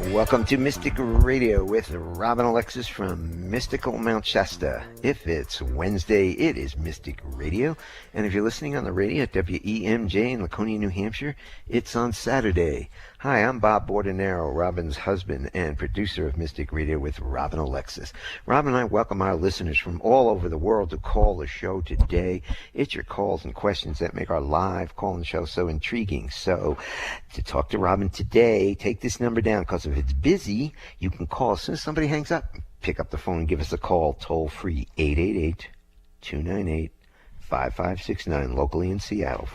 Welcome to Mystic Radio with Robin Alexis from Mystical Mount Shasta. If it's Wednesday, it is Mystic Radio. And if you're listening on the radio at WEMJ in Laconia, New Hampshire, it's on Saturday. Hi, I'm Bob Bordenaro, Robin's husband and producer of Mystic Radio with Robin Alexis. Robin and I welcome our listeners from all over the world to call the show today. It's your calls and questions that make our live call-in show so intriguing. So, to talk to Robin today, take this number down, because if it's busy, you can call as soon as somebody hangs up. Pick up the phone and give us a call, toll-free, 888-298-5569, locally in Seattle,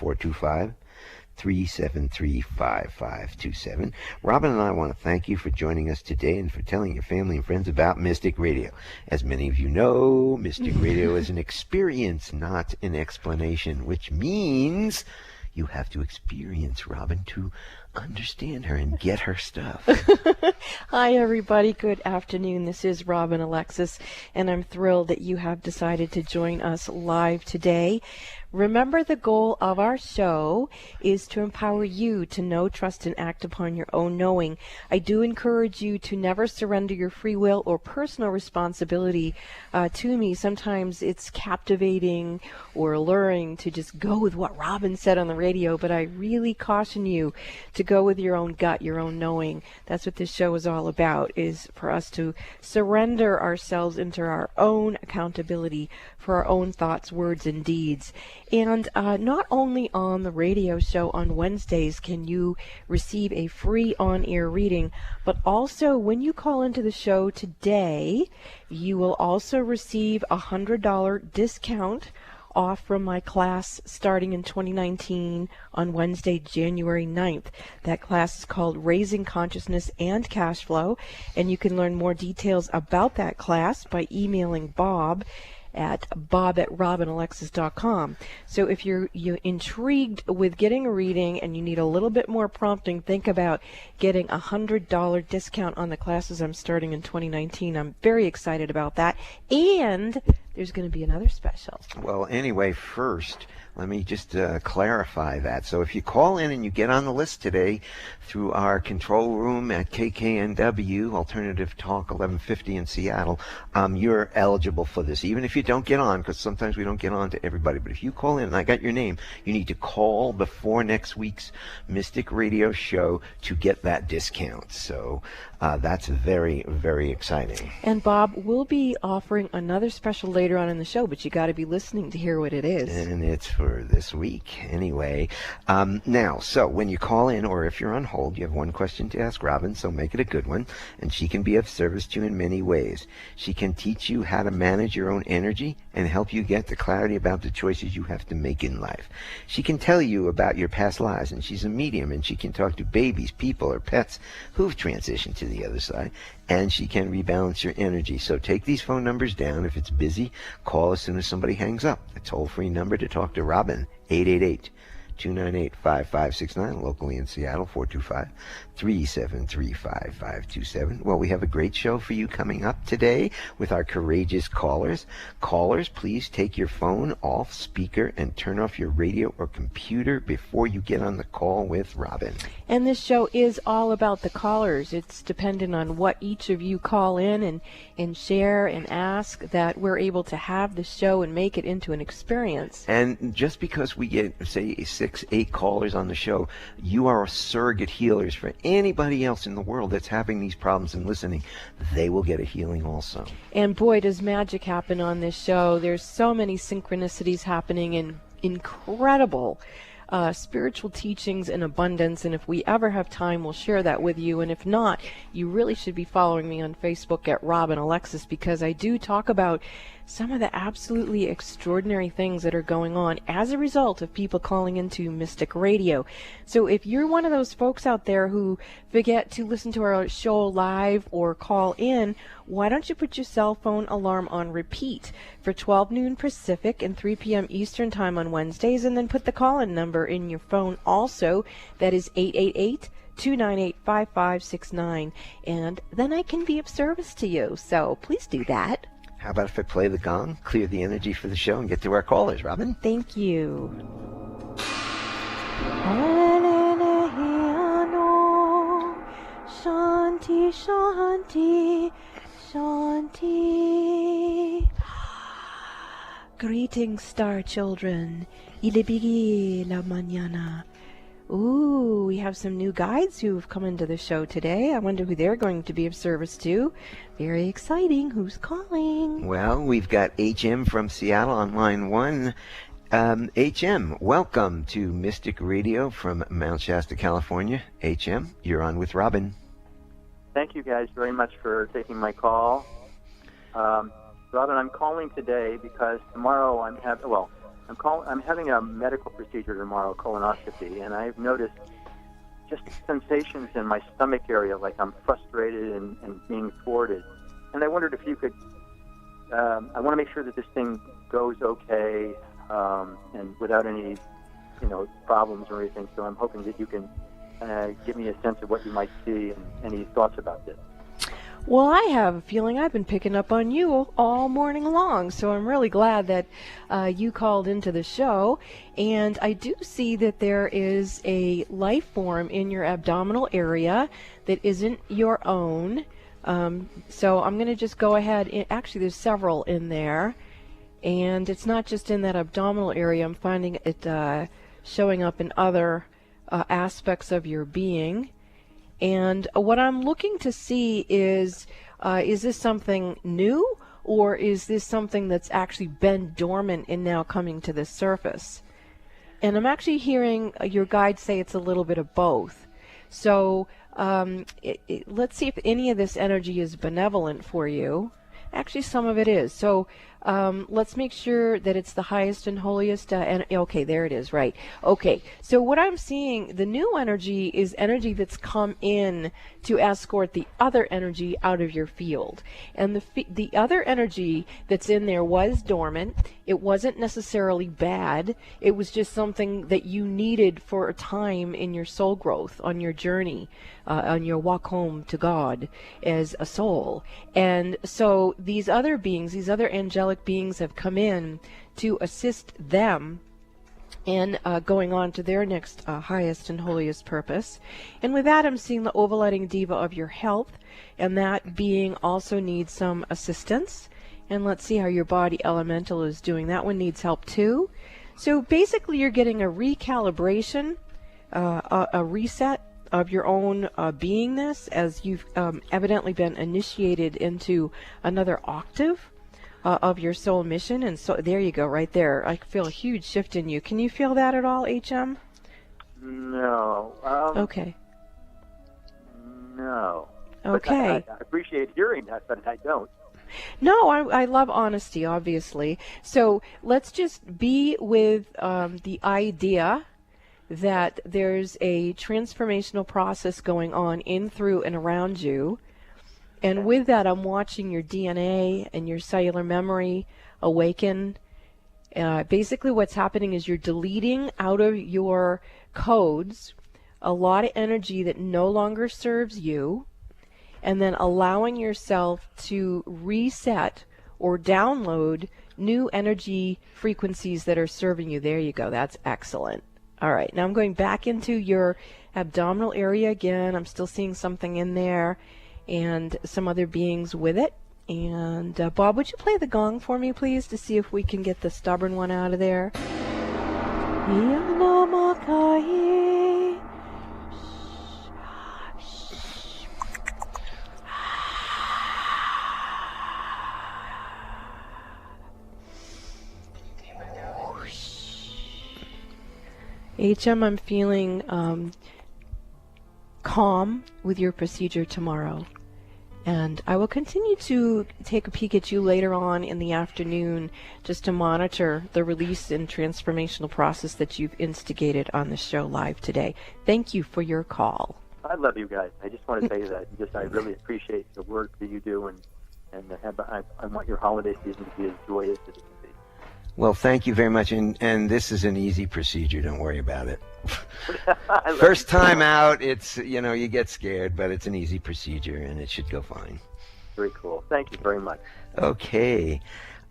425-373-5527. Robin and I want to thank you for joining us today and for telling your family and friends about Mystic Radio. As many of you know, Mystic Radio is an experience, not an explanation, which means you have to experience Robin to understand her and get her stuff. Hi, everybody. Good afternoon. This is Robin Alexis, and I'm thrilled that you have decided to join us live today. Remember, the goal of our show is to empower you to know, trust, and act upon your own knowing. I do encourage you to never surrender your free will or personal responsibility to me. Sometimes it's captivating or alluring to just go with what Robin said on the radio, but I really caution you to go with your own gut, your own knowing. That's what this show is all about, is for us to surrender ourselves into our own accountability for our own thoughts, words, and deeds. And not only on the radio show on Wednesdays can you receive a free on-air reading, but also when you call into the show today, you will also receive a $100 discount off from my class starting in 2019 on Wednesday, January 9th. That class is called Raising Consciousness and Cash Flow, and you can learn more details about that class by emailing Bob at bob@robinalexis.com. So if you're intrigued with getting a reading and you need a little bit more prompting, think about getting a $100 discount on the classes I'm starting in 2019. I'm very excited about that. And there's going to be another special. Well, anyway, first, let me just clarify that. So if you call in and you get on the list today through our control room at KKNW, Alternative Talk 1150 in Seattle, you're eligible for this, even if you don't get on, because sometimes we don't get on to everybody. But if you call in and I got your name, you need to call before next week's Mystic Radio show to get that discount. So that's very, very exciting. And Bob, we'll be offering another special later on in the show, but you got to be listening to hear what it is. And it's for this week anyway. Now, so when you call in, or if you're on hold, you have one question to ask Robin, so make it a good one, and she can be of service to you in many ways. She can teach you how to manage your own energy and help you get the clarity about the choices you have to make in life. She can tell you about your past lives, and she's a medium, and she can talk to babies, people, or pets who've transitioned to the other side, and she can rebalance your energy. So take these phone numbers down. If it's busy, call as soon as somebody hangs up. A toll-free number to talk to Robin, 888-298-5569, locally in Seattle, 425-373-5527. Well, we have a great show for you coming up today with our courageous callers. Callers, please take your phone off speaker and turn off your radio or computer before you get on the call with Robin. And this show is all about the callers. It's dependent on what each of you call in and share and ask that we're able to have the show and make it into an experience. And just because we get, say, 6, 8 callers on the show, you are surrogate healers for anybody else in the world that's having these problems and listening. They will get a healing also. And boy, does magic happen on this show. There's so many synchronicities happening and incredible spiritual teachings in abundance, and if we ever have time, we'll share that with you. And if not, you really should be following me on Facebook at Robin Alexis, because I do talk about some of the absolutely extraordinary things that are going on as a result of people calling into Mystic Radio. So if you're one of those folks out there who forget to listen to our show live or call in, why don't you put your cell phone alarm on repeat for 12 noon Pacific and 3 p.m. Eastern Time on Wednesdays, and then put the call-in number in your phone also. That is 888-298-5569, and then I can be of service to you. So please do that. How about if I play the gong, clear the energy for the show, and get to our callers, Robin? Thank you. Shanti, Shanti, Shanti. Greetings, star children. Ilibigi la mañana. Ooh, we have some new guides who've come into the show today. I wonder who they're going to be of service to. Very exciting. Who's calling? Well, we've got HM from Seattle on line 1. HM, welcome to Mystic Radio from Mount Shasta, California. HM, you're on with Robin. Thank you guys very much for taking my call. Robin, I'm calling today because tomorrow I'm having a medical procedure tomorrow, colonoscopy, and I've noticed just sensations in my stomach area, like I'm frustrated and being thwarted. And I wondered if you could, I want to make sure that this thing goes okay and without any, problems or anything. So I'm hoping that you can give me a sense of what you might see and any thoughts about this. Well, I have a feeling I've been picking up on you all morning long, so I'm really glad that you called into the show. And I do see that there is a life form in your abdominal area that isn't your own. So I'm going to just go ahead. Actually, there's several in there. And it's not just in that abdominal area. I'm finding it showing up in other aspects of your being. And what I'm looking to see is this something new, or is this something that's actually been dormant and now coming to the surface? And I'm actually hearing your guide say it's a little bit of both. So let's see if any of this energy is benevolent for you. Actually, some of it is. So let's make sure that it's the highest and holiest. And okay, there it is, right. Okay, so what I'm seeing, the new energy is energy that's come in to escort the other energy out of your field. And the other energy that's in there was dormant. It wasn't necessarily bad. It was just something that you needed for a time in your soul growth, on your journey, on your walk home to God as a soul. And so these other beings, these other angelic beings have come in to assist them in going on to their next highest and holiest purpose. And with that, I'm seeing the overlighting diva of your health, and that being also needs some assistance. And let's see how your body elemental is doing. That one needs help too. So basically, you're getting a recalibration, a reset of your own beingness, as you've evidently been initiated into another octave of your soul mission. And so there you go, right there. I feel a huge shift in you. Can you feel that at all, HM? No. Okay. No. Okay. I appreciate hearing that, but I don't. No, I love honesty, obviously. So let's just be with the idea that there's a transformational process going on in, through, and around you. And with that, I'm watching your DNA and your cellular memory awaken. Basically, what's happening is you're deleting out of your codes a lot of energy that no longer serves you, and then allowing yourself to reset or download new energy frequencies that are serving you. There you go. That's excellent. All right. Now I'm going back into your abdominal area again. I'm still seeing something in there and some other beings with it. And Bob, would you play the gong for me, please, to see if we can get the stubborn one out of there? HM, I'm feeling calm with your procedure tomorrow. And I will continue to take a peek at you later on in the afternoon just to monitor the release and transformational process that you've instigated on the show live today. Thank you for your call. I love you guys. I just want to say that. I really appreciate the work that you do, and I want your holiday season to be as joyous as it can be. Well, thank you very much, and this is an easy procedure. Don't worry about it. First time out, it's, you get scared, but it's an easy procedure, and it should go fine. Very cool. Thank you very much. Okay.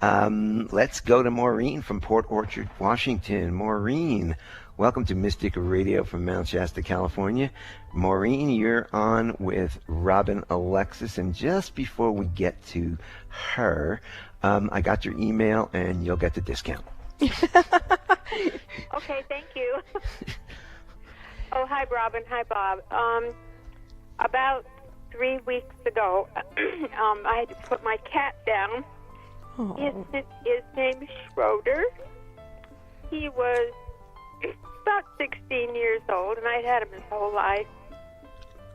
Let's go to Maureen from Port Orchard, Washington. Maureen, welcome to Mystic Radio from Mount Shasta, California. Maureen, you're on with Robin Alexis. And just before we get to her, I got your email and you'll get the discount. Okay, thank you. Oh, hi, Robin. Hi, Bob. About 3 weeks ago, I had to put my cat down. Oh. His name is Schroeder. He was about 16 years old, and I'd had him his whole life.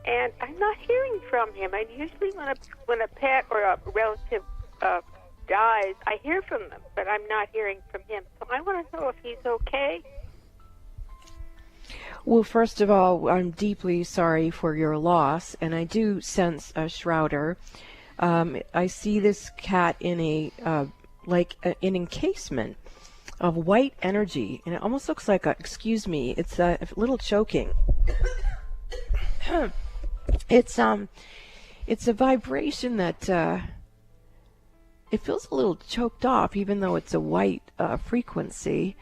And I'm not hearing from him. And usually when a pet or a relative dies, I hear from them, but I'm not hearing from him. So I want to know if he's okay. Well, first of all, I'm deeply sorry for your loss, and I do sense a Schroeder. I see this cat in an encasement of white energy, and it almost looks like excuse me, it's a little choking. It's a vibration that it feels a little choked off, even though it's a white frequency.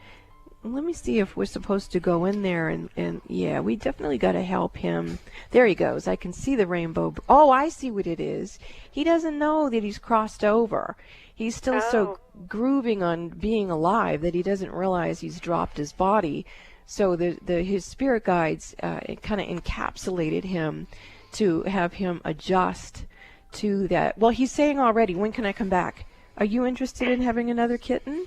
Let me see if we're supposed to go in there and yeah, we definitely got to help him. There he goes. I can see the rainbow. Oh, I see what it is. He doesn't know that he's crossed over. He's still so grooving on being alive that he doesn't realize he's dropped his body. So his spirit guides kind of encapsulated him to have him adjust to that. Well, he's saying already, when can I come back? Are you interested in having another kitten?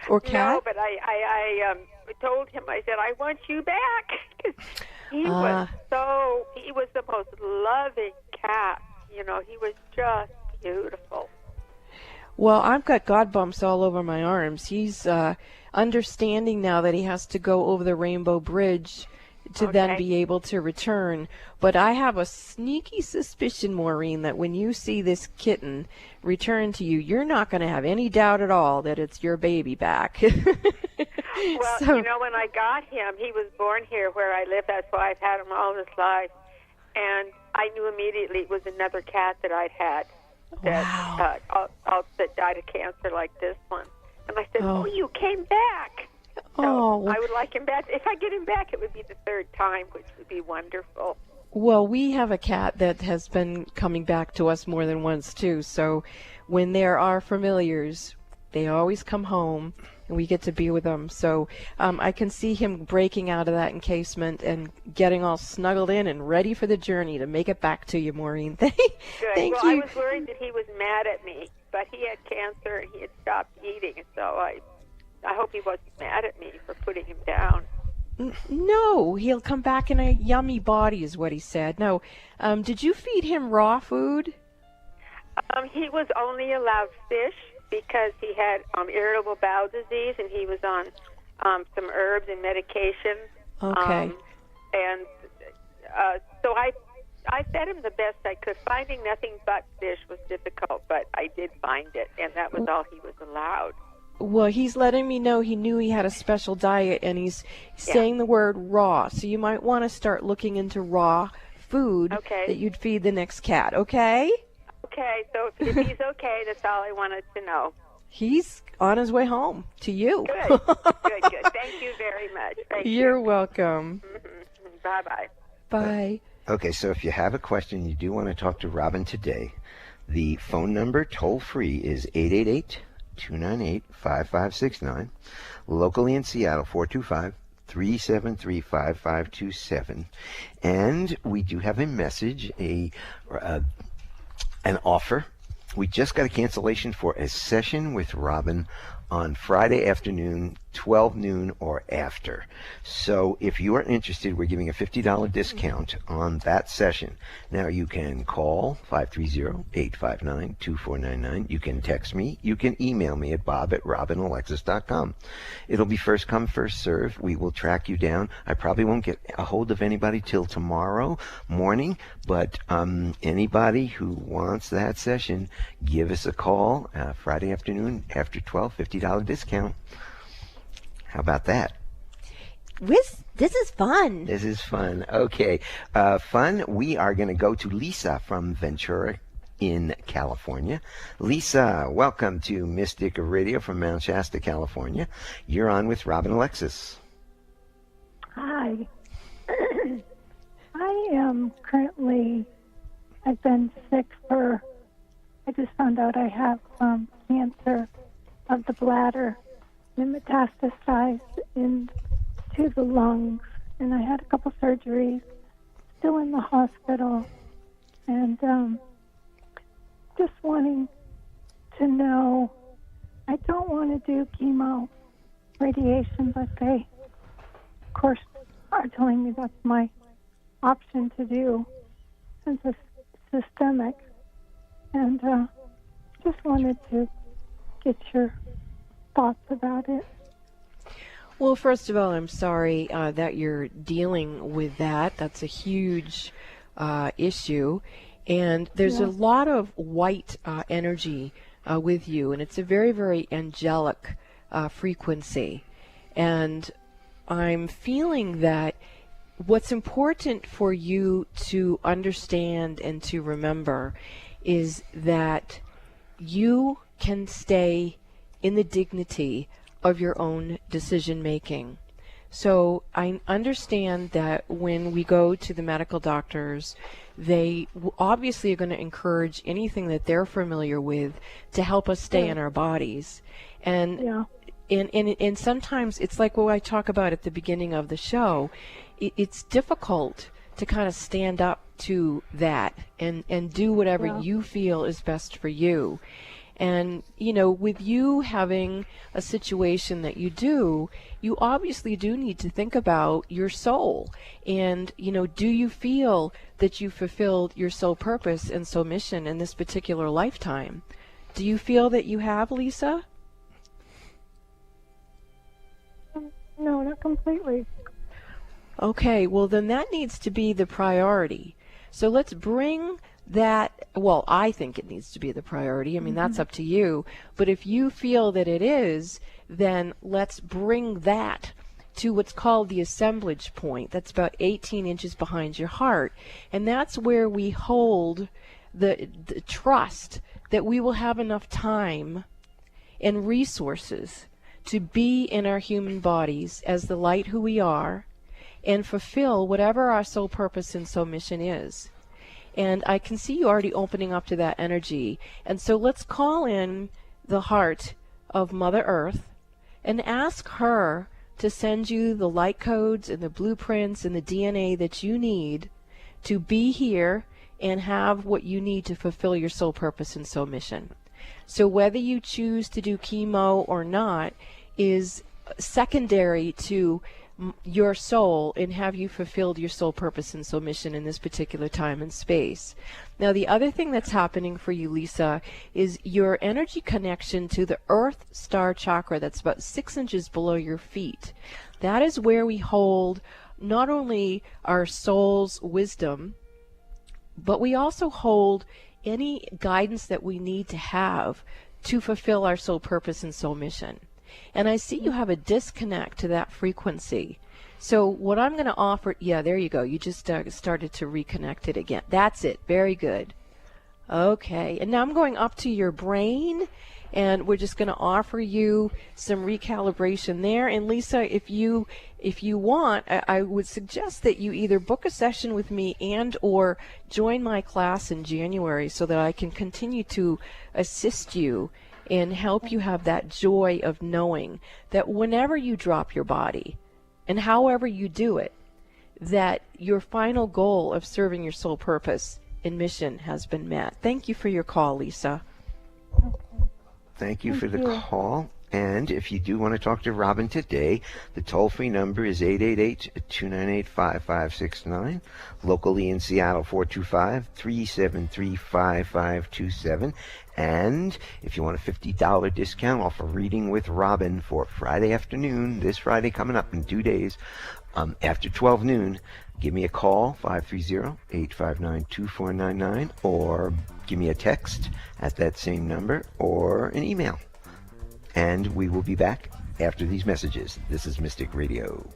Or cat? No, but I told him, I said, I want you back. He was the most loving cat. You know, he was just beautiful. Well, I've got God bumps all over my arms. He's understanding now that he has to go over the Rainbow Bridge to then be able to return. But I have a sneaky suspicion, Maureen, that when you see this kitten return to you, you're not going to have any doubt at all that it's your baby back. Well, so, you know, when I got him, he was born here where I live. That's why I've had him all his life. And I knew immediately it was another cat that I'd had that, that died of cancer like this one. And I said, oh you came back. So I would like him back. If I get him back, it would be the third time, which would be wonderful. Well, we have a cat that has been coming back to us more than once, too. So when there are familiars, they always come home, and we get to be with them. So I can see him breaking out of that encasement and getting all snuggled in and ready for the journey to make it back to you, Maureen. Thank you. I was worried that he was mad at me, but he had cancer, and he had stopped eating, so I hope he wasn't mad at me for putting him down. No, he'll come back in a yummy body is what he said. No, did you feed him raw food? He was only allowed fish because he had irritable bowel disease, and he was on some herbs and medication. Okay. So I fed him the best I could. Finding nothing but fish was difficult, but I did find it, and that was all he was allowed. Well, he's letting me know he knew he had a special diet, and he's saying the word raw. So you might want to start looking into raw food that you'd feed the next cat, okay? Okay, so if he's okay, that's all I wanted to know. He's on his way home to you. Good. Thank you very much. You're welcome. Mm-hmm. Bye-bye. Bye. Okay, so if you have a question, you do want to talk to Robin today, the phone number toll-free is 888-298-5569. Locally in Seattle, 425-373-5527. And we do have a message, an offer. We just got a cancellation for a session with Robin on Friday afternoon, 12 noon or after. So if you are interested, we're giving a $50 discount on that session. Now you can call 530-859-2499. You can text me. You can email me at bob@robinalexis.com. It'll be first come, first serve. We will track you down. I probably won't get a hold of anybody till tomorrow morning, but anybody who wants that session, give us a call Friday afternoon after 12, $50 discount. How about that? This is fun. This is fun. Okay. Fun. We are going to go to Lisa from Ventura, in California. Lisa, welcome to Mystic Radio from Mount Shasta, California. You're on with Robin Alexis. Hi. I am currently, I've been sick I just found out I have cancer of the bladder. It metastasized into the lungs, and I had a couple surgeries, still in the hospital, and just wanting to know, I don't want to do chemo radiation, but they, of course, are telling me that's my option to do since it's systemic. And just wanted to get your thoughts about it. Well, first of all, I'm sorry that you're dealing with that. That's a huge issue. And there's a lot of white energy with you, and it's a very, very angelic frequency. And I'm feeling that what's important for you to understand and to remember is that you can stay in the dignity of your own decision making. So I understand that when we go to the medical doctors, they obviously are going to encourage anything that they're familiar with to help us stay in our bodies. And and sometimes it's like what I talk about at the beginning of the show. It's difficult to kind of stand up to that and do whatever you feel is best for you. And, you know, with you having a situation that you obviously do need to think about your soul. And, you know, do you feel that you fulfilled your soul purpose and soul mission in this particular lifetime? Do you feel that you have, Lisa? No, not completely. Okay, well then that needs to be the priority. So let's bring that, well, I think it needs to be the priority. I mean, that's up to you. But if you feel that it is, then let's bring that to what's called the assemblage point. That's about 18 inches behind your heart. And that's where we hold the trust that we will have enough time and resources to be in our human bodies as the light who we are, and fulfill whatever our soul purpose and soul mission is. And I can see you already opening up to that energy. And so let's call in the heart of Mother Earth and ask her to send you the light codes and the blueprints and the DNA that you need to be here and have what you need to fulfill your soul purpose and soul mission. So whether you choose to do chemo or not is secondary to your soul and have you fulfilled your soul purpose and soul mission in this particular time and space. Now, the other thing that's happening for you, Lisa, is your energy connection to the Earth Star Chakra that's about 6 inches below your feet. That is where we hold not only our soul's wisdom, but we also hold any guidance that we need to have to fulfill our soul purpose and soul mission. And I see you have a disconnect to that frequency. So what I'm going to offer, yeah, there you go. You just started to reconnect it again. That's it. Very good. Okay. And now I'm going up to your brain, and we're just going to offer you some recalibration there. And Lisa, if you want, I would suggest that you either book a session with me and or join my class in January so that I can continue to assist you and help you have that joy of knowing that whenever you drop your body and however you do it, that your final goal of serving your soul purpose and mission has been met. Thank you for your call, Lisa. Thank you for the call. And if you do want to talk to Robin today, the toll-free number is 888-298-5569. Locally in Seattle, 425-373-5527. And if you want a $50 discount off a reading with Robin for Friday afternoon, this Friday coming up in 2 days, after 12 noon, give me a call, 530-859-2499, or give me a text at that same number, or an email. And we will be back after these messages. This is Mystic Radio.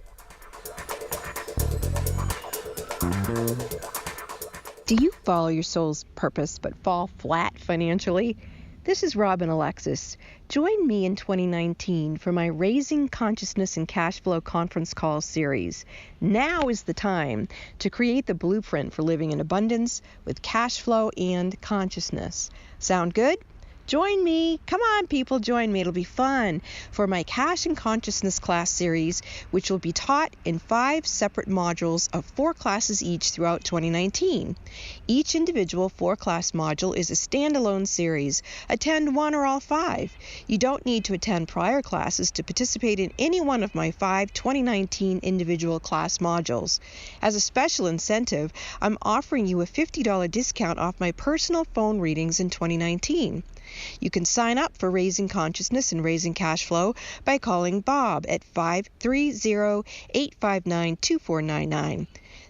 Do you follow your soul's purpose but fall flat financially? This is Robin Alexis. Join me in 2019 for my Raising Consciousness and Cash Flow conference call series. Now is the time to create the blueprint for living in abundance with cash flow and consciousness. Sound good? Join me. Come on, people, join me. It'll be fun for my Cash and Consciousness class series, which will be taught in 5 separate modules of 4 classes each throughout 2019. Each individual 4-class module is a standalone series. Attend 1 or all 5. You don't need to attend prior classes to participate in any one of my 5 2019 individual class modules. As a special incentive, I'm offering you a $50 discount off my personal phone readings in 2019. You can sign up for Raising Consciousness and Raising Cash Flow by calling Bob at 530-859-2499.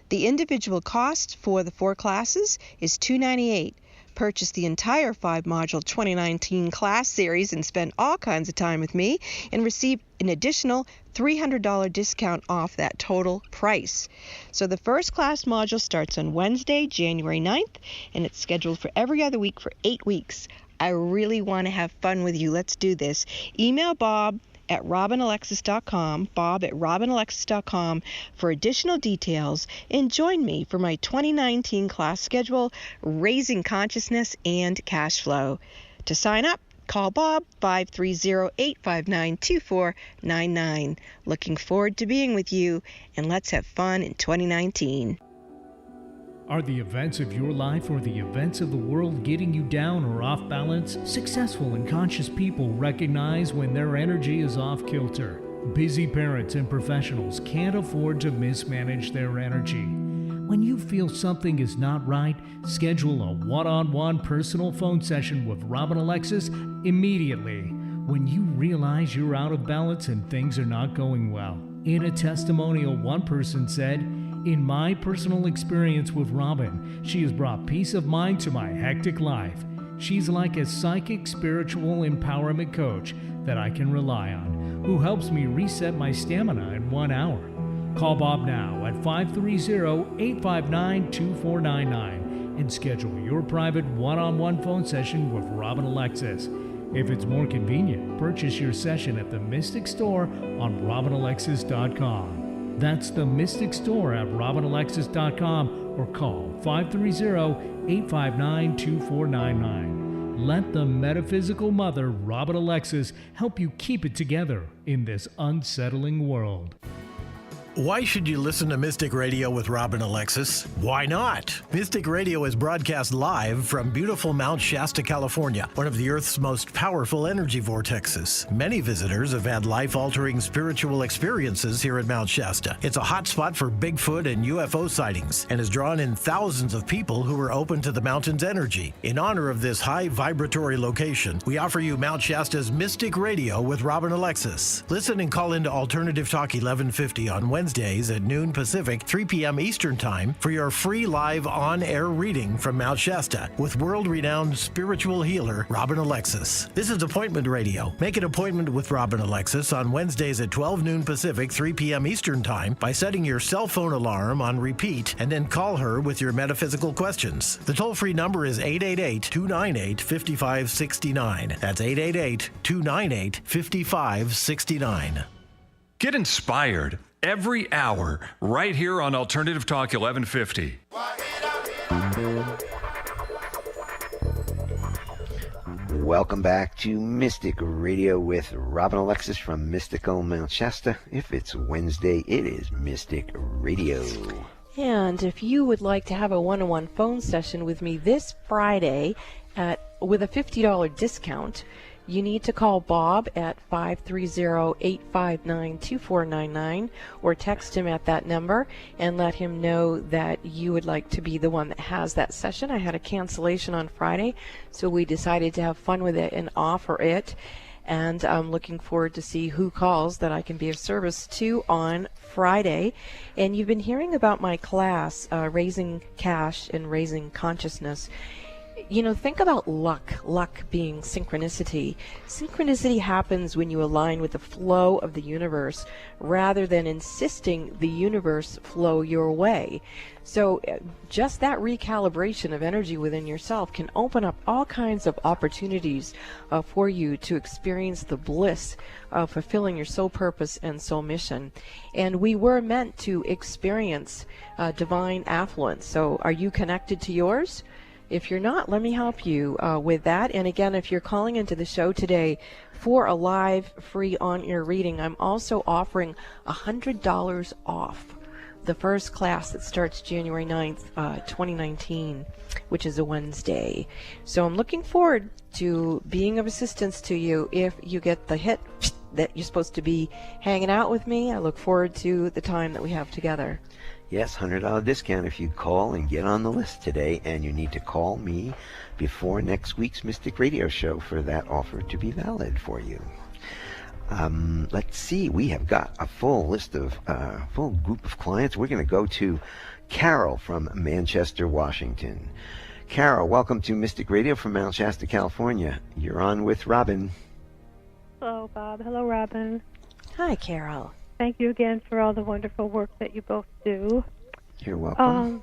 The individual cost for the 4 classes is $298. Purchase the entire 5-module 2019 class series and spend all kinds of time with me and receive an additional $300 discount off that total price. So the first class module starts on Wednesday, January 9th, and it's scheduled for every other week for 8 weeks. I really want to have fun with you. Let's do this. Email Bob at robinalexis.com, Bob at robinalexis.com for additional details, and join me for my 2019 class schedule, Raising Consciousness and Cash Flow. To sign up, call Bob 530-859-2499. Looking forward to being with you, and let's have fun in 2019. Are the events of your life or the events of the world getting you down or off balance? Successful and conscious people recognize when their energy is off kilter. Busy parents and professionals can't afford to mismanage their energy. When you feel something is not right, schedule a one-on-one personal phone session with Robin Alexis immediately when you realize you're out of balance and things are not going well. In a testimonial, one person said, "In my personal experience with Robin, she has brought peace of mind to my hectic life. She's like a psychic spiritual empowerment coach that I can rely on, who helps me reset my stamina in 1 hour." Call Bob now at 530-859-2499 and schedule your private one-on-one phone session with Robin Alexis. If it's more convenient, purchase your session at the Mystic Store on robinalexis.com. That's the Mystic Store at robinalexis.com or call 530-859-2499. Let the metaphysical mother, Robin Alexis, help you keep it together in this unsettling world. Why should you listen to Mystic Radio with Robin Alexis? Why not? Mystic Radio is broadcast live from beautiful Mount Shasta, California, one of the Earth's most powerful energy vortexes. Many visitors have had life-altering spiritual experiences here at Mount Shasta. It's a hot spot for Bigfoot and UFO sightings and has drawn in thousands of people who are open to the mountain's energy. In honor of this high vibratory location, we offer you Mount Shasta's Mystic Radio with Robin Alexis. Listen and call into Alternative Talk 1150 on Wednesdays at noon Pacific, 3 p.m. Eastern Time for your free live on-air reading from Mount Shasta with world-renowned spiritual healer Robin Alexis. This is Appointment Radio. Make an appointment with Robin Alexis on Wednesdays at 12 noon Pacific, 3 p.m. Eastern Time by setting your cell phone alarm on repeat and then call her with your metaphysical questions. The toll-free number is 888-298-5569. That's 888-298-5569. Get inspired every hour right here on Alternative Talk 1150. Welcome back to Mystic Radio with Robin Alexis from Mystical Mount Shasta. If it's Wednesday, it is Mystic Radio. And if you would like to have a one-on-one phone session with me this Friday with a $50 discount, you need to call Bob at 530-859-2499 or text him at that number and let him know that you would like to be the one that has that session. I had a cancellation on Friday, so we decided to have fun with it and offer it. And I'm looking forward to see who calls that I can be of service to on Friday. And you've been hearing about my class, Raising Cash and Raising Consciousness. think about luck being synchronicity. Synchronicity happens when you align with the flow of the universe rather than insisting the universe flow your way. So just that recalibration of energy within yourself can open up all kinds of opportunities for you to experience the bliss of fulfilling your soul purpose and soul mission. And we were meant to experience divine affluence. So are you connected to yours? If you're not, let me help you with that. And again, if you're calling into the show today for a live free on-air reading, I'm also offering $100 off the first class that starts January 9th, 2019, which is a Wednesday. So I'm looking forward to being of assistance to you if you get the hit that you're supposed to be hanging out with me. I look forward to the time that we have together. Yes, $100 discount if you call and get on the list today, and you need to call me before next week's Mystic Radio show for that offer to be valid for you. Let's see, we have got a full list of, full group of clients. We're going to go to Carol from Manchester, Washington. Carol, welcome to Mystic Radio from Mount Shasta, California. You're on with Robin. Hello, Bob. Hello, Robin. Hi, Carol. Thank you again for all the wonderful work that you both do. You're welcome.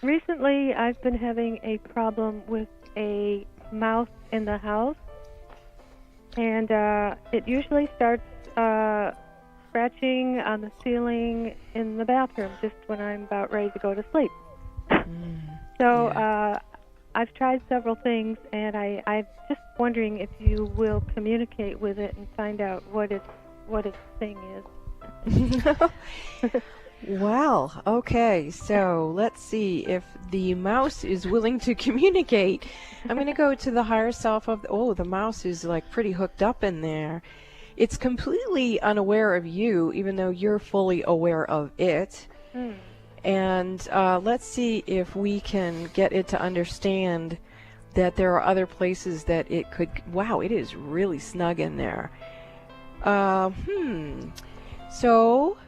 Recently, I've been having a problem with a mouse in the house. And it usually starts scratching on the ceiling in the bathroom just when I'm about ready to go to sleep. I've tried several things, and I'm just wondering if you will communicate with it and find out what its thing is. Well, okay, so let's see if the mouse is willing to communicate. I'm going to go to the higher self of, the mouse is like pretty hooked up in there. It's completely unaware of you, even though you're fully aware of it. And let's see if we can get it to understand that there are other places that it could, wow, it is really snug in there. So,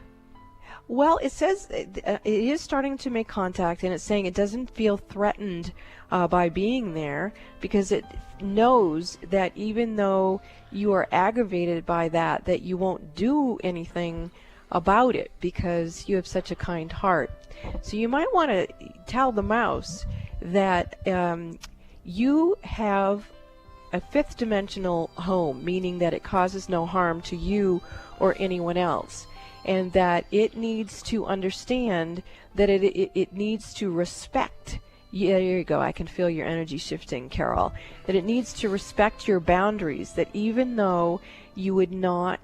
well, it says it is starting to make contact, and it's saying it doesn't feel threatened by being there because it knows that even though you are aggravated by that you won't do anything about it because you have such a kind heart. So you might want to tell the mouse that you have a fifth dimensional home, meaning that it causes no harm to you or anyone else, and that it needs to understand that it needs to respect. Yeah, there you go. I can feel your energy shifting, Carol. That it needs to respect your boundaries, that even though you would not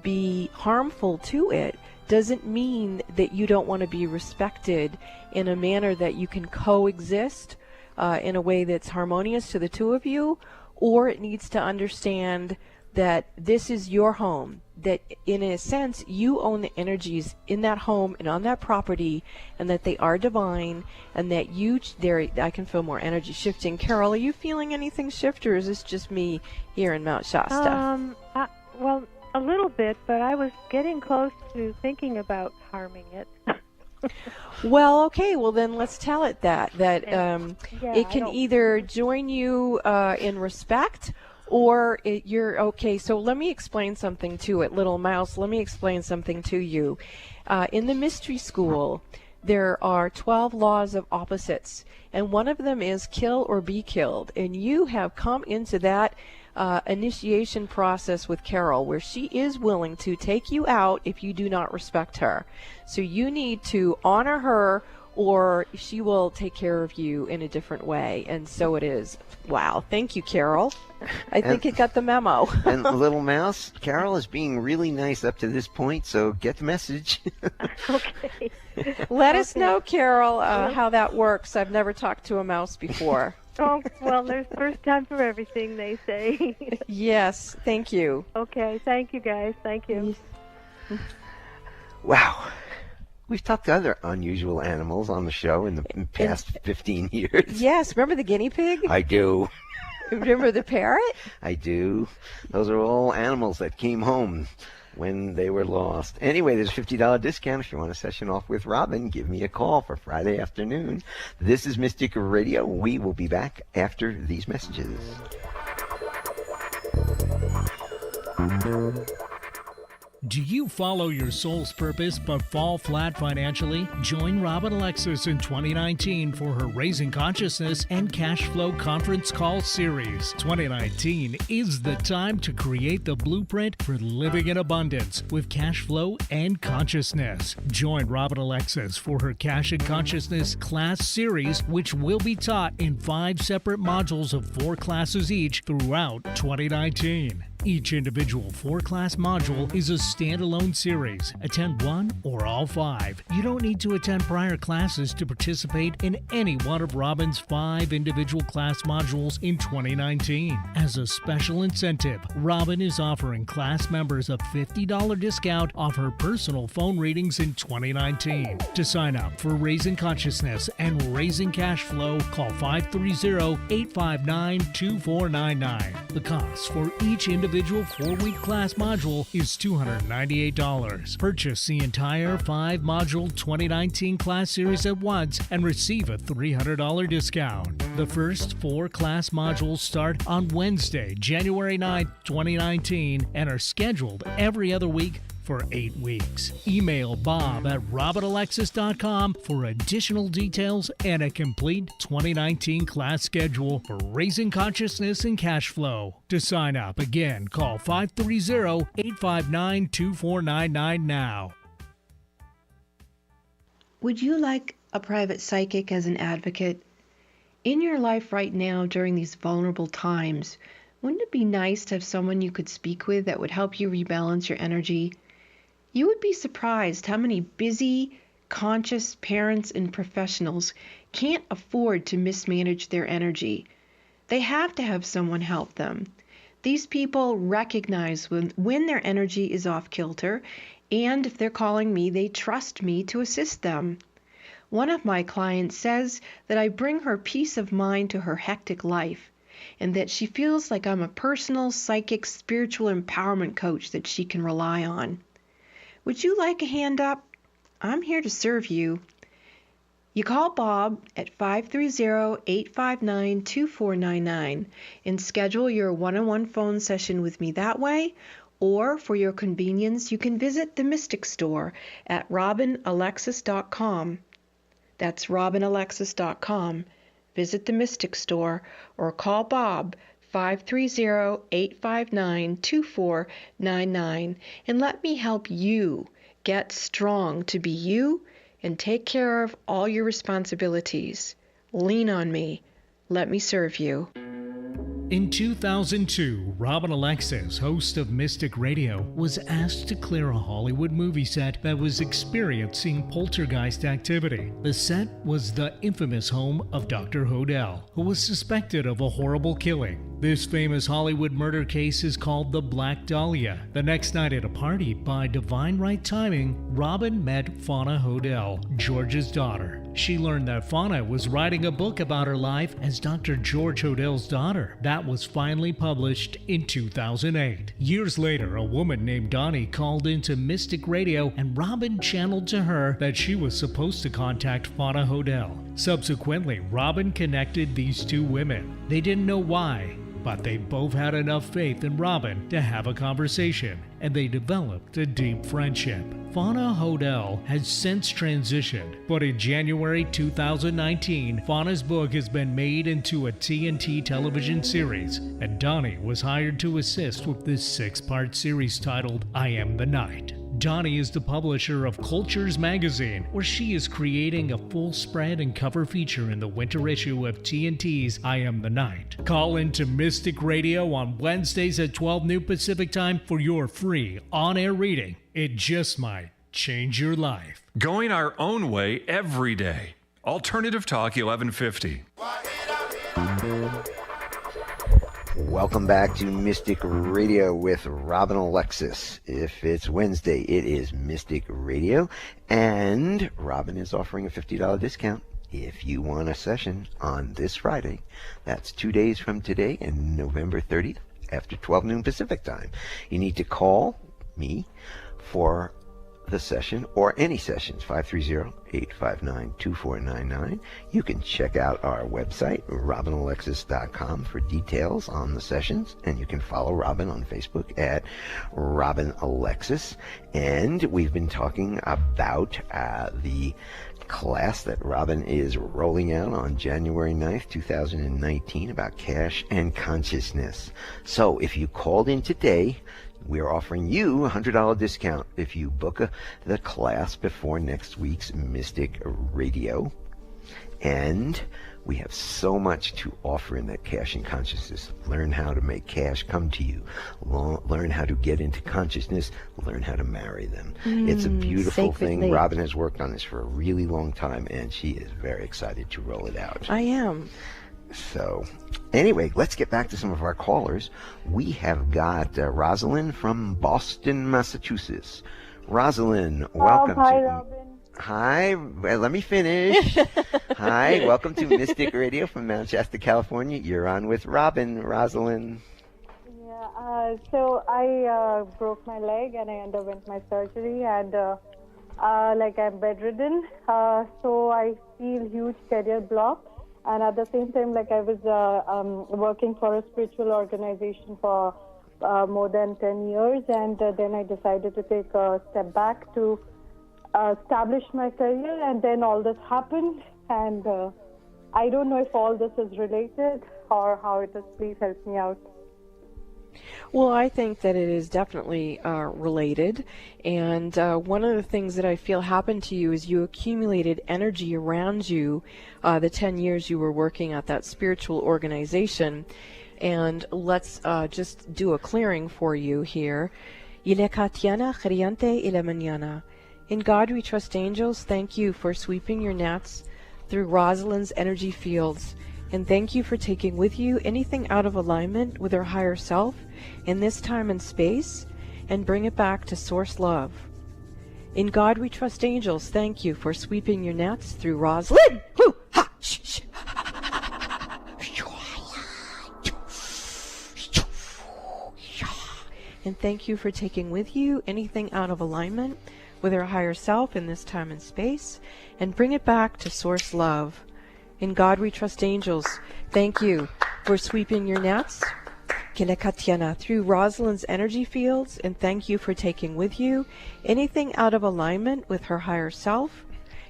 be harmful to it, doesn't mean that you don't want to be respected in a manner that you can coexist in a way that's harmonious to the two of you, or it needs to understand that this is your home, that in a sense you own the energies in that home and on that property, and that they are divine, and that I can feel more energy shifting. Carol, are you feeling anything shift, or is this just me here in Mount Shasta? Well, a little bit, but I was getting close to thinking about harming it. Well, okay, well then let's tell it that it can either join you in respect, or you're okay. So let me explain something to it, little mouse. Let me explain something to you. In the mystery school, there are 12 laws of opposites, and one of them is kill or be killed. And you have come into that initiation process with Carol, where she is willing to take you out if you do not respect her. So you need to honor her, or she will take care of you in a different way. And so it is. Wow. Thank you, Carol. I think it got the memo. And little mouse, Carol is being really nice up to this point, so get the message. Okay. Let us know, Carol, how that works. I've never talked to a mouse before. Oh, well, there's first time for everything, they say. Yes, thank you. Okay, thank you, guys. Thank you. Wow. We've talked to other unusual animals on the show in the past 15 years. Yes, remember the guinea pig? I do. Remember the parrot? I do. Those are all animals that came home when they were lost. Anyway, there's a $50 discount if you want a session off with Robin. Give me a call for Friday afternoon. This is Mystic Radio. We will be back after these messages. Do you follow your soul's purpose but fall flat financially? Join Robin Alexis in 2019 for her Raising Consciousness and Cash Flow Conference Call Series. 2019 is the time to create the blueprint for living in abundance with cash flow and consciousness. Join Robin Alexis for her Cash and Consciousness class series, which will be taught in 5 separate modules of 4 classes each throughout 2019. Each individual 4-class module is a standalone series. Attend one or all 5. You don't need to attend prior classes to participate in any one of Robin's 5 individual class modules in 2019. As a special incentive, Robin is offering class members a $50 discount off her personal phone readings in 2019. To sign up for Raising Consciousness and Raising Cash Flow, call 530-859-2499. The cost for each individual 4-week class module is $298. Purchase the entire 5-module 2019 class series at once and receive a $300 discount. The first 4 class modules start on Wednesday, January 9th, 2019, and are scheduled every other week for 8 weeks. Email bob@robinalexis.com for additional details and a complete 2019 class schedule for Raising Consciousness and Cash Flow. To sign up, again, call 530-859-2499 now. Would you like a private psychic as an advocate? In your life right now during these vulnerable times, wouldn't it be nice to have someone you could speak with that would help you rebalance your energy? You would be surprised how many busy, conscious parents and professionals can't afford to mismanage their energy. They have to have someone help them. These people recognize when their energy is off kilter, and if they're calling me, they trust me to assist them. One of my clients says that I bring her peace of mind to her hectic life, and that she feels like I'm a personal, psychic, spiritual empowerment coach that she can rely on. Would you like a hand up? I'm here to serve you. You call Bob at 530-859-2499 and schedule your one-on-one phone session with me that way, or for your convenience, you can visit the Mystic Store at robinalexis.com. That's robinalexis.com. Visit the Mystic Store or call Bob 530-859-2499 and let me help you get strong to be you and take care of all your responsibilities. Lean on me. Let me serve you. In 2002, Robin Alexis, host of Mystic Radio, was asked to clear a Hollywood movie set that was experiencing poltergeist activity. The set was the infamous home of Dr. Hodel, who was suspected of a horrible killing. This famous Hollywood murder case is called the Black Dahlia. The next night at a party, by divine right timing, Robin met Fauna Hodel, George's daughter. She learned that Fauna was writing a book about her life as Dr. George Hodel's daughter. That was finally published in 2008. Years later, a woman named Donnie called into Mystic Radio, and Robin channeled to her that she was supposed to contact Fauna Hodel. Subsequently, Robin connected these two women. They didn't know why, but they both had enough faith in Robin to have a conversation, and they developed a deep friendship. Fauna Hodel has since transitioned, but in January 2019, Fauna's book has been made into a TNT television series, and Donnie was hired to assist with this 6-part series titled I Am the Night. Donnie is the publisher of Cultures magazine, where she is creating a full spread and cover feature in the winter issue of TNT's I Am the Night. Call into Mystic Radio on Wednesdays at 12 noon Pacific time for your free on-air reading. It just might change your life. Going our own way every day. Alternative Talk 1150. Welcome back to Mystic Radio with Robin Alexis. If it's Wednesday, it is Mystic Radio, and Robin is offering a $50 discount if you want a session on this Friday. That's 2 days from today and November 30th after 12 noon Pacific time. You need to call me for the session or any sessions, 530-859-2499. You can check out our website, robinalexis.com, for details on the sessions, and you can follow Robin on Facebook at Robin Alexis. And we've been talking about the class that Robin is rolling out on January 9th, 2019, about cash and consciousness. So if you called in today, we're offering you a $100 discount if you book the class before next week's Mystic Radio. And we have so much to offer in that cash and consciousness. Learn how to make cash come to you. Learn how to get into consciousness. Learn how to marry them. It's a beautiful thing. Robin has worked on this for a really long time, and she is very excited to roll it out. I am. So, anyway, let's get back to some of our callers. We have got Rosalind from Boston, Massachusetts. Rosalind, welcome. Hi, Robin. Hi, well, let me finish. Hi, welcome to Mystic Radio from Mount Shasta, California. You're on with Robin, Rosalind. Yeah, so I broke my leg and I underwent my surgery, and I'm bedridden. So I feel huge career block. And at the same time, I was working for a spiritual organization for more than 10 years, and then I decided to take a step back to establish my career, and then all this happened, and I don't know if all this is related or how it is. Please help me out. Well, I think that it is definitely related, and one of the things that I feel happened to you is you accumulated energy around you the 10 years you were working at that spiritual organization. And let's just do a clearing for you here. In God we trust, angels. Thank you for sweeping your nets through Rosalind's energy fields. And thank you for taking with you anything out of alignment with her higher self in this time and space, and bring it back to source love. In God we trust, angels. Thank you for sweeping your nets through Rosalind. And thank you for taking with you anything out of alignment with her higher self in this time and space, and bring it back to source love. In God we trust, angels. Thank you for sweeping your nets through Rosalind's energy fields, and thank you for taking with you anything out of alignment with her higher self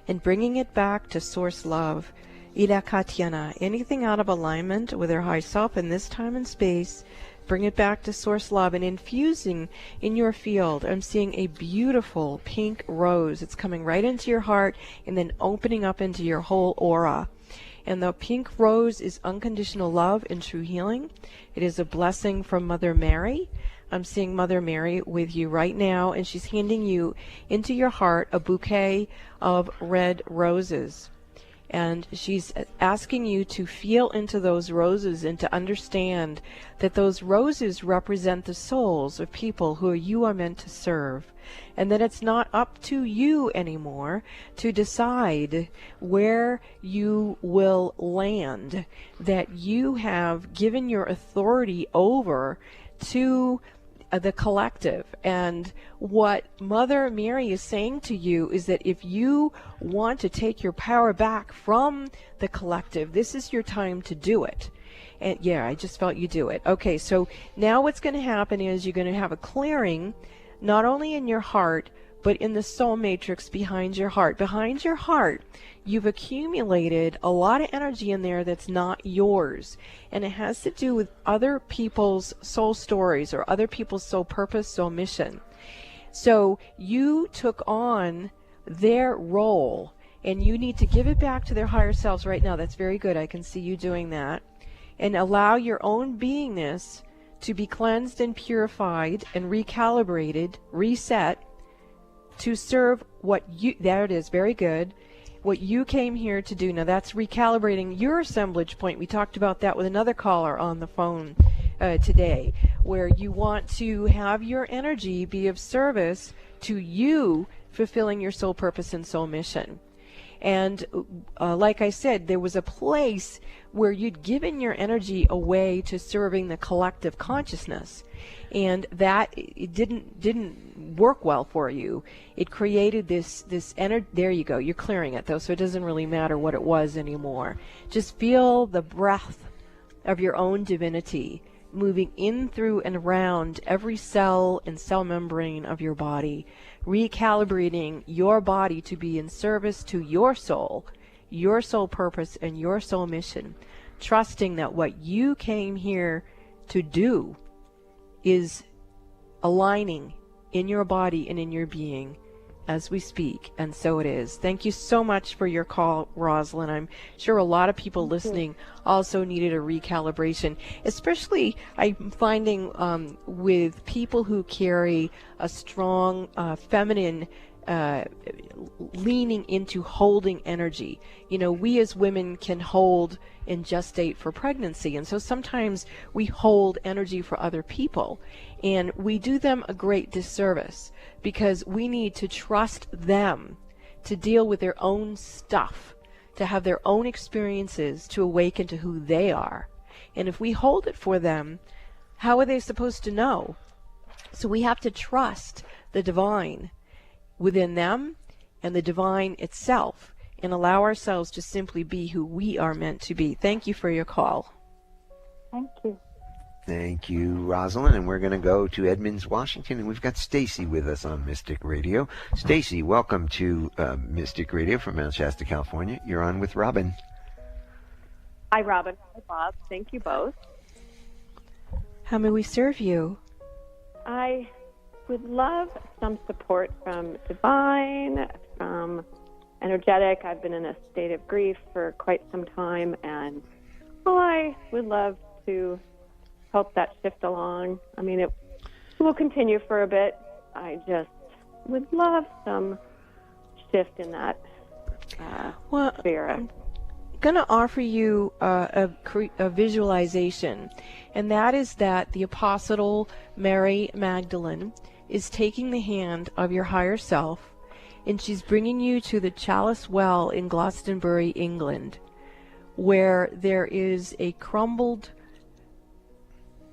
and bringing it back to source love. Anything out of alignment with her higher self in this time and space, bring it back to source love. And infusing in your field, I'm seeing a beautiful pink rose. It's coming right into your heart and then opening up into your whole aura. And the pink rose is unconditional love and true healing. It is a blessing from Mother Mary. I'm seeing Mother Mary with you right now, and she's handing you into your heart a bouquet of red roses. And she's asking you to feel into those roses and to understand that those roses represent the souls of people who you are meant to serve. And that it's not up to you anymore to decide where you will land, that you have given your authority over to the collective. And what Mother Mary is saying to you is that if you want to take your power back from the collective, this is your time to do it. And yeah, I just felt you do it. Okay, so now what's going to happen is you're going to have a clearing, not only in your heart, but in the soul matrix behind your heart. Behind your heart, you've accumulated a lot of energy in there that's not yours. And it has to do with other people's soul stories or other people's soul purpose, soul mission. So you took on their role, and you need to give it back to their higher selves right now. That's very good. I can see you doing that. And allow your own beingness to be cleansed and purified and recalibrated, reset, to serve what you, there it is, very good, what you came here to do. Now that's recalibrating your assemblage point. We talked about that with another caller on the phone today, where you want to have your energy be of service to you fulfilling your soul purpose and soul mission. And like I said, there was a place where you'd given your energy away to serving the collective consciousness, and that it didn't work well for you. It created this energy. There you go. You're clearing it though, so it doesn't really matter what it was anymore. Just feel the breath of your own divinity moving in, through, and around every cell and cell membrane of your body, recalibrating your body to be in service to your soul purpose, and your soul mission, trusting that what you came here to do is aligning in your body and in your being as we speak, and so it is. Thank you so much for your call, Rosalind. I'm sure a lot of people listening also needed a recalibration, especially I'm finding with people who carry a strong feminine leaning into holding energy. You know, we as women can hold and gestate for pregnancy, and so sometimes we hold energy for other people, and we do them a great disservice because we need to trust them to deal with their own stuff, to have their own experiences, to awaken to who they are. And if we hold it for them, how are they supposed to know? So we have to trust the divine within them and the divine itself, and allow ourselves to simply be who we are meant to be. Thank you for your call. Thank you. Thank you, Rosalind. And we're going to go to Edmonds, Washington, and we've got Stacy with us on Mystic Radio. Stacy, welcome to Mystic Radio from Mount Shasta, California. You're on with Robin. Hi, Robin. Hi, Bob. Thank you both. How may we serve you? I would love some support from Divine, from Energetic. I've been in a state of grief for quite some time, and I would love to help that shift along. I mean, it will continue for a bit. I just would love some shift in that sphere. I'm going to offer you a visualization, and that is that the Apostle Mary Magdalene is taking the hand of your higher self, and she's bringing you to the Chalice Well in Glastonbury, England, where there is a crumbled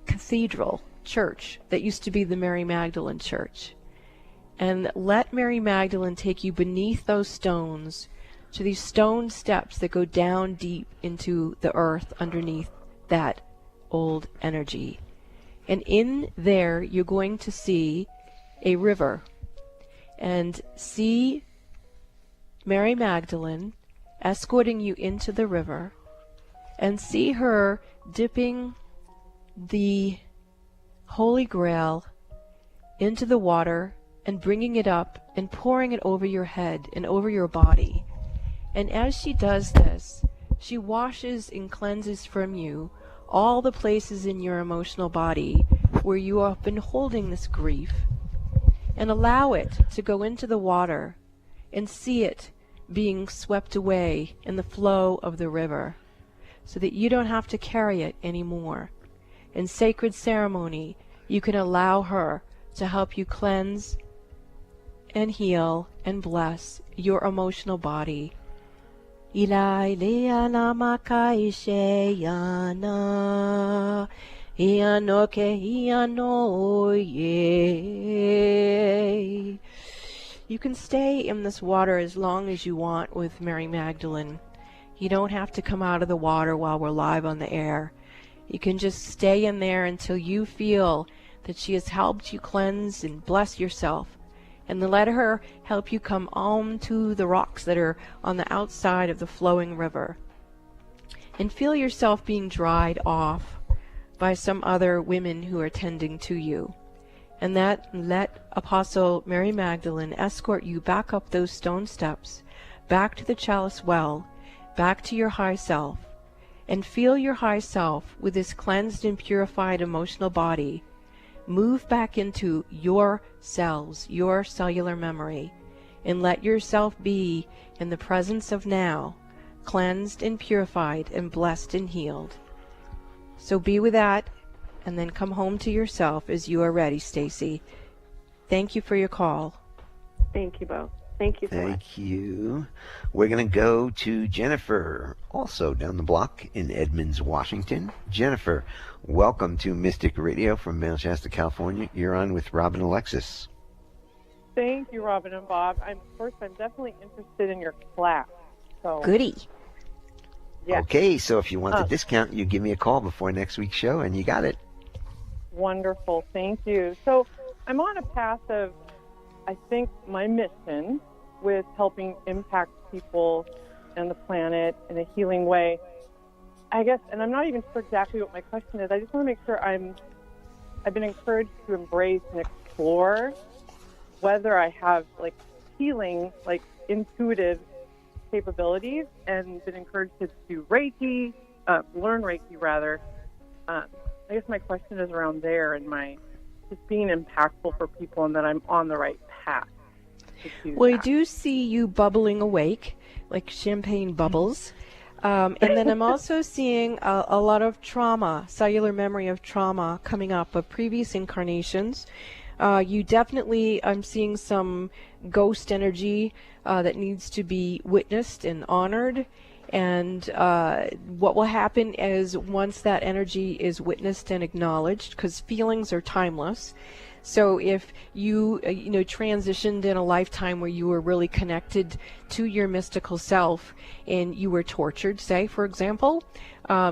cathedral church that used to be the Mary Magdalene Church. And let Mary Magdalene take you beneath those stones to these stone steps that go down deep into the earth underneath that old energy. And in there you're going to see a river, and see Mary Magdalene escorting you into the river, and see her dipping the Holy Grail into the water and bringing it up and pouring it over your head and over your body. And as she does this, she washes and cleanses from you all the places in your emotional body where you have been holding this grief, and allow it to go into the water and see it being swept away in the flow of the river, so that you don't have to carry it anymore. In sacred ceremony, you can allow her to help you cleanse and heal and bless your emotional body. Ilai leana makaishe yana ianoke ianoye. You can stay in this water as long as you want with Mary Magdalene. You don't have to come out of the water while we're live on the air. You can just stay in there until you feel that she has helped you cleanse and bless yourself. And then let her help you come on to the rocks that are on the outside of the flowing river. And feel yourself being dried off by some other women who are tending to you. And that let Apostle Mary Magdalene escort you back up those stone steps, back to the Chalice Well, back to your high self, and feel your high self with this cleansed and purified emotional body move back into your cells, your cellular memory, and let yourself be in the presence of now, cleansed and purified and blessed and healed. So be with that, and then come home to yourself as you are ready, Stacy. Thank you for your call. Thank you both. Thank you so much. Thank you. We're going to go to Jennifer, also down the block in Edmonds, Washington. Jennifer, welcome to Mystic Radio from Mount Shasta, California. You're on with Robin Alexis. Thank you, Robin and Bob. I'm definitely interested in your class. So Goody. yeah. Okay, so if you want the discount, you give me a call before next week's show, and you got it. Wonderful. Thank you. So I'm on a path of, I think, my mission with helping impact people and the planet in a healing way. I guess, and I'm not even sure exactly what my question is. I just want to make sure I've been encouraged to embrace and explore whether I have like healing, like intuitive capabilities, and been encouraged to do Reiki, learn Reiki rather. I guess my question is around there and my just being impactful for people and that I'm on the right path. Well, I do see you bubbling awake, like champagne bubbles. And then I'm also seeing a lot of trauma, cellular memory of trauma coming up of previous incarnations. You definitely, I'm seeing some ghost energy that needs to be witnessed and honored. And what will happen is once that energy is witnessed and acknowledged, because feelings are timeless. So if you, transitioned in a lifetime where you were really connected to your mystical self and you were tortured, say, for example,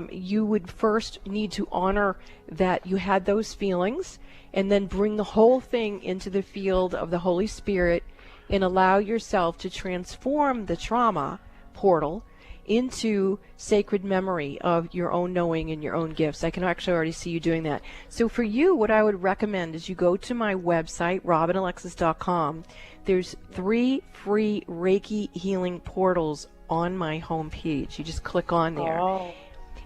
you would first need to honor that you had those feelings and then bring the whole thing into the field of the Holy Spirit and allow yourself to transform the trauma portal into sacred memory of your own knowing and your own gifts. I can actually already see you doing that. So for you, what I would recommend is you go to my website, robinalexis.com. There's 3 free Reiki healing portals on my homepage. You just click on there. Oh,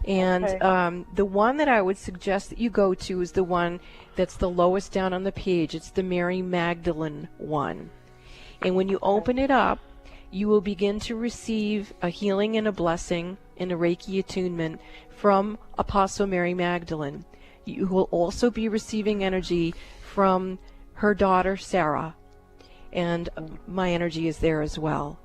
and okay. The one that I would suggest that you go to is the one that's the lowest down on the page. It's the Mary Magdalene one. And when you open it up, you will begin to receive a healing and a blessing and a Reiki attunement from Apostle Mary Magdalene. You will also be receiving energy from her daughter, Sarah, and my energy is there as well.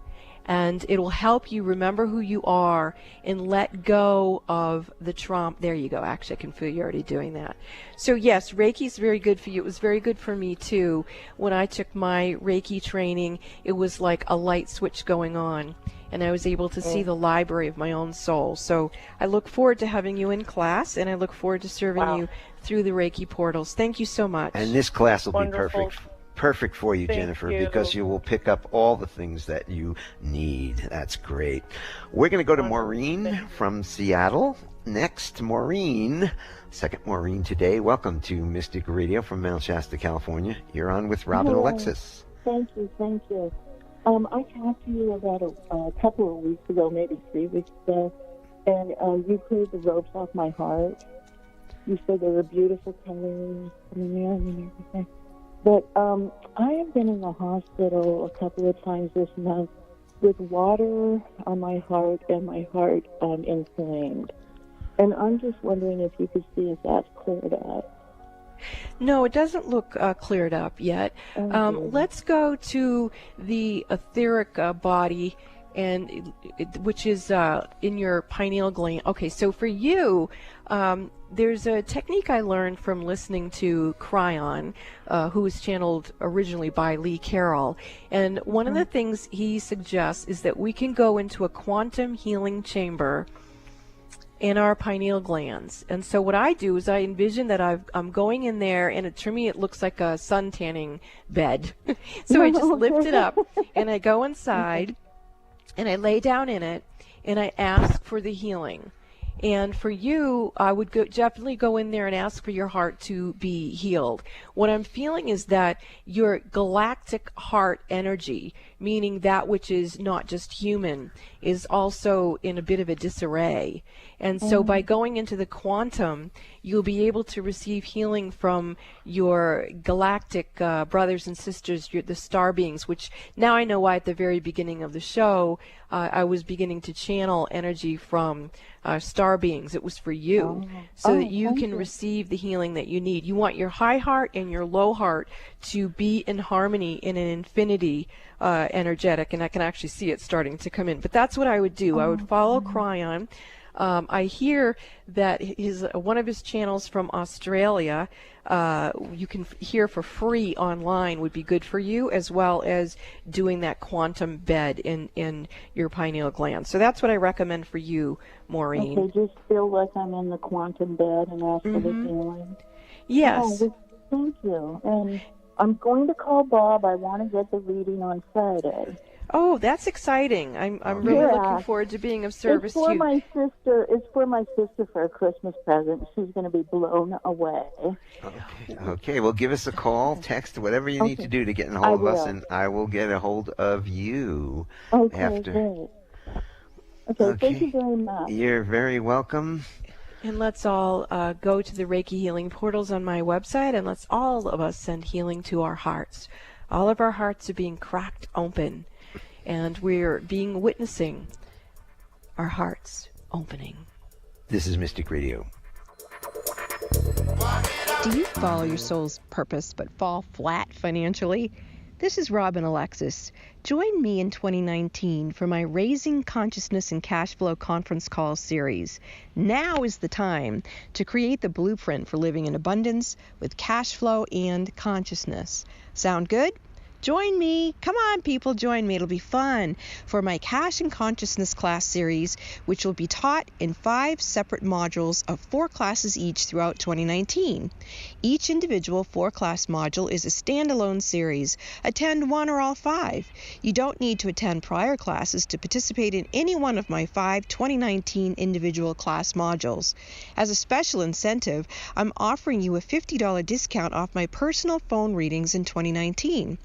And it will help you remember who you are and let go of the trauma. There you go. Actually, I can feel you already doing that. So yes, Reiki is very good for you. It was very good for me too. When I took my Reiki training, it was like a light switch going on, and I was able to see the library of my own soul. So I look forward to having you in class, and I look forward to serving you through the Reiki portals. Thank you so much. And this class will Wonderful. be perfect for you, Thank Jennifer, you. because you will pick up all the things that you need. That's great. We're going to go to Maureen from Seattle. Next, Maureen. Second Maureen today. Welcome to Mystic Radio from Mount Shasta, California. You're on with Robin Alexis. Thank you. I talked to you about a couple of weeks ago, maybe 3 weeks ago, and you cleared the ropes off my heart. You said there were beautiful colors coming in and everything. But I have been in the hospital a couple of times this month with water on my heart and my heart inflamed. And I'm just wondering if you could see if that's cleared up. No, it doesn't look cleared up yet. Let's go to the etheric body, and which is in your pineal gland. Okay, so for you, there's a technique I learned from listening to Cryon, who was channeled originally by Lee Carroll. And one of the things he suggests is that we can go into a quantum healing chamber in our pineal glands. And so what I do is I envision that I'm going in there, and to me it looks like a sun tanning bed. So I just lift it up, and I go inside, and I lay down in it, and I ask for the healing. And for you, I would definitely go in there and ask for your heart to be healed. What I'm feeling is that your galactic heart energy, meaning that which is not just human is also in a bit of a disarray. And so by going into the quantum, you'll be able to receive healing from your galactic brothers and sisters, the star beings, which now I know why at the very beginning of the show I was beginning to channel energy from star beings. It was for you, so that you can receive the healing that you need. You want your high heart and your low heart to be in harmony in an infinity energetic, and I can actually see it starting to come in. But that's what I would do. I would follow Cryon. I hear that one of his channels from Australia, you can hear for free online, would be good for you, as well as doing that quantum bed in your pineal gland. So that's what I recommend for you, Maureen. Okay, just feel like I'm in the quantum bed and ask for the healing. Yes. Oh, thank you. And I'm going to call Bob. I want to get the reading on Friday. Oh, that's exciting. I'm really looking forward to being of service to you. It's for my sister for a Christmas present. She's going to be blown away. Okay, well, give us a call, text, whatever you need to do to get in hold of us, and I will get a hold of you after. Great. Okay, thank you very much. You're very welcome. And let's all go to the Reiki healing portals on my website, and let's all of us send healing to our hearts. All of our hearts are being cracked open, and we're witnessing our hearts opening. This is Mystic Radio. Do you follow your soul's purpose but fall flat financially? This is Robin Alexis. Join me in 2019 for my Raising Consciousness and Cash Flow conference call series. Now is the time to create the blueprint for living in abundance with cash flow and consciousness. Sound good? Join me. Come on, people, join me. It'll be fun for my Cash and Consciousness class series, which will be taught in 5 separate modules of 4 classes each throughout 2019. Each individual 4-class module is a standalone series. Attend 1 or all 5. You don't need to attend prior classes to participate in any one of my 5 2019 individual class modules. As a special incentive, I'm offering you a $50 discount off my personal phone readings in 2019.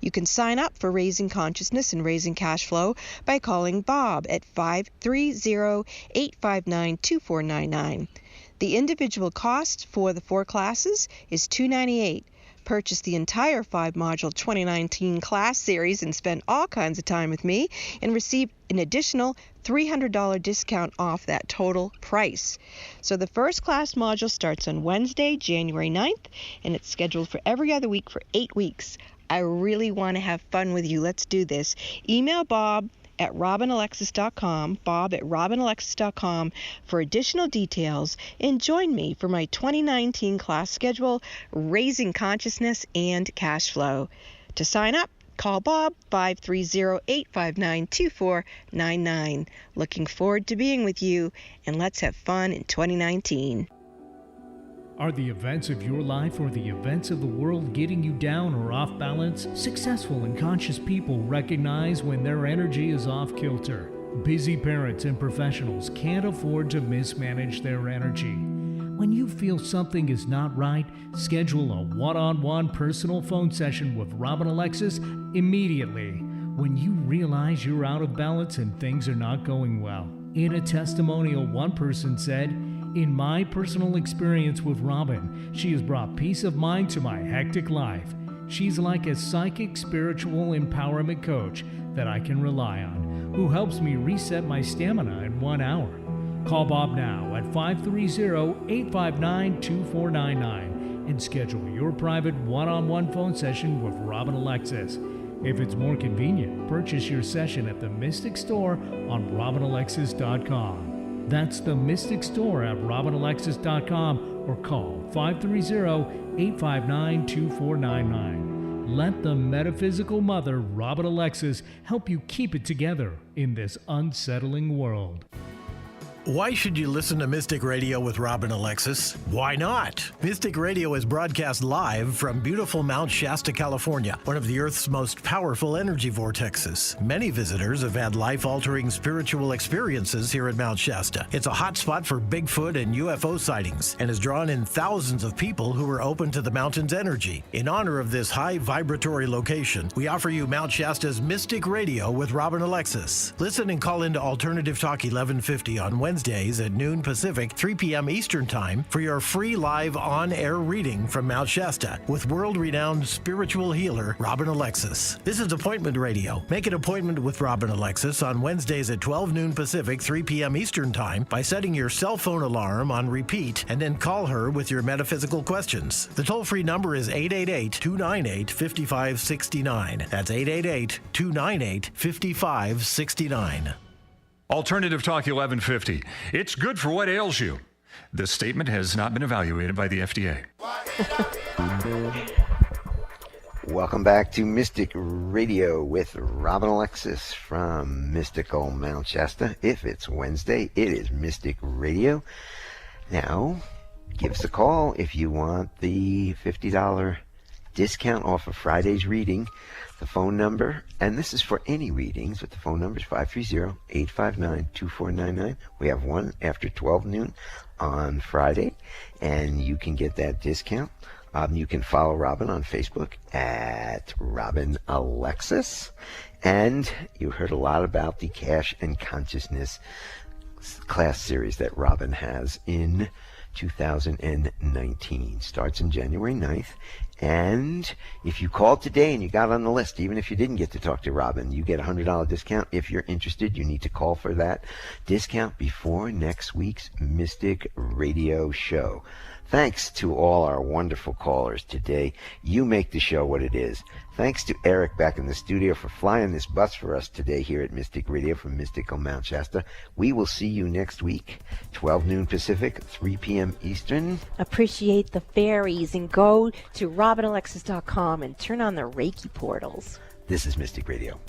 You can sign up for Raising Consciousness and Raising Cash Flow by calling Bob at 530-859-2499. The individual cost for the 4 classes is $298. Purchase the entire 5-module 2019 class series and spend all kinds of time with me and receive an additional $300 discount off that total price. So the first class module starts on Wednesday, January 9th, and it's scheduled for every other week for 8 weeks. I really want to have fun with you. Let's do this. Email Bob at robinalexis.com, Bob at robinalexis.com for additional details, and join me for my 2019 class schedule, Raising Consciousness and Cash Flow. To sign up, call Bob 530-859-2499. Looking forward to being with you, and let's have fun in 2019. Are the events of your life or the events of the world getting you down or off balance? Successful and conscious people recognize when their energy is off kilter. Busy parents and professionals can't afford to mismanage their energy. When you feel something is not right, schedule a one-on-one personal phone session with Robin Alexis immediately when you realize you're out of balance and things are not going well. In a testimonial, one person said, "In my personal experience with Robin, she has brought peace of mind to my hectic life. She's like a psychic spiritual empowerment coach that I can rely on, who helps me reset my stamina in 1 hour." Call Bob now at 530-859-2499 and schedule your private one-on-one phone session with Robin Alexis. If it's more convenient, purchase your session at the Mystic Store on robinalexis.com. That's the Mystic Store at robinalexis.com or call 530-859-2499. Let the metaphysical mother, Robin Alexis, help you keep it together in this unsettling world. Why should you listen to Mystic Radio with Rob and Alexis? Why not? Mystic Radio is broadcast live from beautiful Mount Shasta, California, one of the Earth's most powerful energy vortexes. Many visitors have had life-altering spiritual experiences here at Mount Shasta. It's a hot spot for Bigfoot and UFO sightings and has drawn in thousands of people who are open to the mountain's energy. In honor of this high vibratory location, we offer you Mount Shasta's Mystic Radio with Rob and Alexis. Listen and call into Alternative Talk 1150 on Wednesdays at noon Pacific, 3 p.m. Eastern Time for your free live on-air reading from Mount Shasta with world-renowned spiritual healer Robin Alexis. This is Appointment Radio. Make an appointment with Robin Alexis on Wednesdays at 12 noon Pacific, 3 p.m. Eastern Time by setting your cell phone alarm on repeat and then call her with your metaphysical questions. The toll-free number is 888-298-5569. That's 888-298-5569. Alternative Talk 1150. It's good for what ails you. This statement has not been evaluated by the FDA. Welcome back to Mystic Radio with Robin Alexis from Mystical Mount Shasta. If it's Wednesday, it is Mystic Radio. Now, give us a call if you want the $50 discount off of Friday's reading. The phone number, and this is for any readings, but the phone number is 530-859-2499. We have one after 12 noon on Friday, and you can get that discount. You can follow Robin on Facebook at Robin Alexis. And you heard a lot about the Cash and Consciousness class series that Robin has in 2019. Starts on January 9th. And if you called today and you got on the list, even if you didn't get to talk to Robin, you get a $100 discount. If you're interested, you need to call for that discount before next week's Mystic Radio show. Thanks to all our wonderful callers today. You make the show what it is. Thanks to Eric back in the studio for flying this bus for us today here at Mystic Radio from Mystical Mount Shasta. We will see you next week, 12 noon Pacific, 3 p.m. Eastern. Appreciate the fairies and go to robinalexis.com and turn on the Reiki portals. This is Mystic Radio.